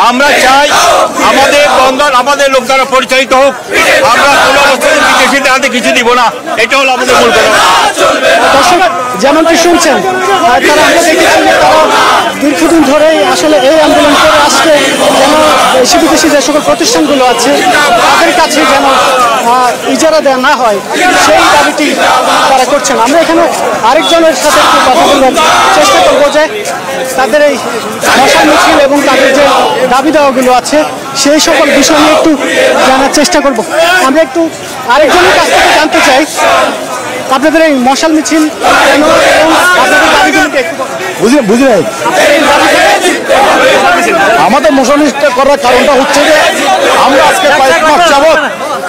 আমরা চাই আমাদের বন্ধন আমাদের লোক দ্বারা পরিচালিত হোক। আমরা কোনো অবস্থায় বিদেশিদের হাতে কিছু দিব না, এটা হলো আমাদের মূল কথা। দর্শক যেমনটি শুনছেন, তারা আমরা দেখেছি যে তারা দীর্ঘদিন ধরেই আসলে এই আন্দোলন করে আসছে যেন দেশি বিদেশি যে সকল প্রতিষ্ঠানগুলো আছে তাদের কাছে যেন ইজারা দেওয়া না হয়, সেই দাবিটি তারা করছেন। আমরা এখানে আরেকজনের সাথে একটু কথা বলার চেষ্টা করবো যে তাদের এই মশাল মিছিল এবং তাদের যে দাবি দেওয়াগুলো আছে সেই সকল বিষয় নিয়ে একটু জানার চেষ্টা করব। আমরা একটু আরেকজনের কাছ থেকে জানতে চাই আপনাদের এই মশাল মিছিল বুঝি নাই। আমাদের মশাল মিছিল করার কারণটা হচ্ছে যে আমরা আজকে কয়েক মাস যাবৎ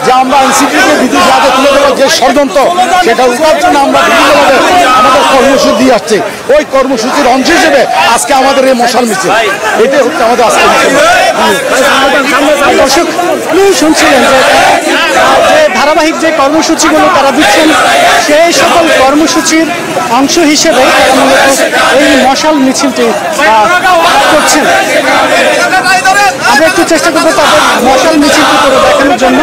যে আমরা এনসিপিকে বিদেশি হাতে তুলে দেওয়ার যে ষড়যন্ত্র সেটা উঠার জন্য আমরা বিভিন্নভাবে আমাদের কর্মসূচি দিয়ে আসছি। ওই কর্মসূচির অংশ হিসেবে আজকে আমাদের এই মশাল মিছিল, এটাই হচ্ছে আমাদের আজকে দর্শক শুনছিলেন যে ধারাবাহিক যে কর্মসূচিগুলো তারা দিচ্ছেন সেই সকল কর্মসূচির অংশ হিসেবে তারা মূলত এই মশাল মিছিলটি করছেন। আমরা একটু চেষ্টা করবো তাদের মশাল মিছিলটি করে দেখানোর জন্য।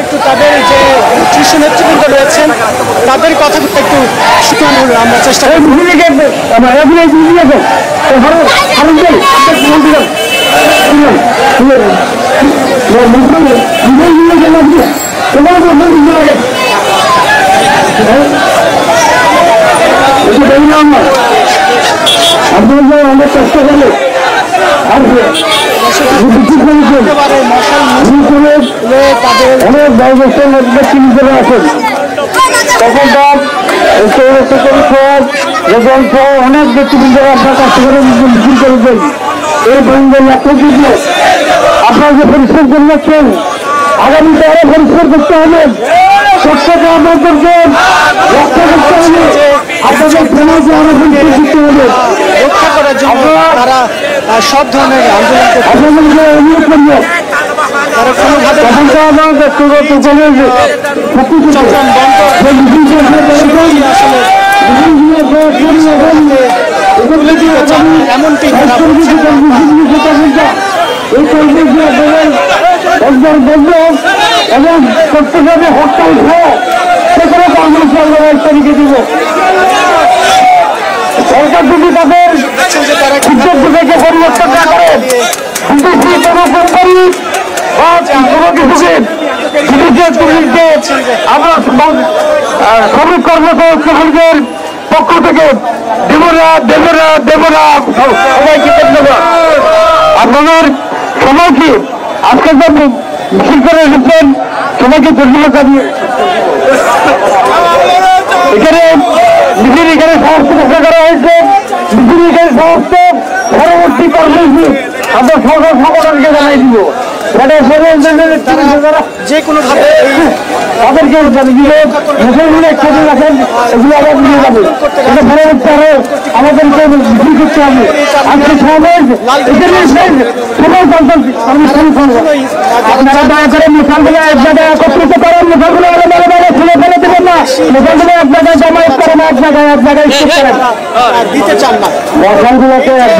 একটু তাদের যে শীর্ষ নেতৃবৃন্দ রয়েছেন তাদের কথাগুলো একটু শোনানোর আমরা চেষ্টা করি। আপনারা অনেক চেষ্টা করলে অনেক বয়োজ্যেষ্ঠ ব্যক্তি হিসেবে আছেন, তখনকার অনেক ব্যক্তিবৃন্দ আপনার কাছ থেকে মিছিল করেছেন। এই বন্ধের লক্ষ্য কিন্তু আপনারা যে পরিষ্কার করে যাচ্ছেন, আগামীতে আরো পরিষ্কার করতে হবে, স্বচ্ছতা আমাদেরকে রক্ষা করতে হবে, আপনাদের সমাজে আরো পরিষ্কার করতে হবে, রক্ষা করার জন্য তারা সব ধরনের আন্দোলন আপনাদেরকে অনুরোধ করব। তারা কোনোভাবে এমনটি এবং প্রত্যেকভাবে হরতাল সেখানে কর্মসূচি আমরা তারিখে দিব। সরকার যদি তাদের সিদ্ধান্ত থেকে পরিবর্তন না করে আমরা শ্রমিক কর্মচারীদের পক্ষ থেকে দেবরা সবাইকে ধন্যবাদ। আপনাদের সবাইকে আজকে যে মিছিল করে এসেছেন সবাইকে ধন্যবাদ জানিয়ে এখানে মিছিল এখানে সমস্ত ঘোষণা করা হয়েছে। মিছিল এখানে সমস্ত পরবর্তী কর্মসূচি আমরা সরকার সংগঠনকে জানাই দিব। যে কোনোভাবে তাদেরকে মুসলমানরা একসাথে রাখেন, এগুলো আবার নিয়ে যাবে। এটা পরবর্তী আরো আমাদেরকে বিক্রি করতে হবে। আজকে সমাবেশ আপনারা দয়া করে মিশালগুলো এক জায়গায় একত্রিত করেন, মিশালগুলো ফেলে ফেলে দেবেন না, মিশালগুলো এক জায়গায় জমায়েত করেন, এক জায়গায় স্থির করেন, দিতে চান না মশালগুলোকে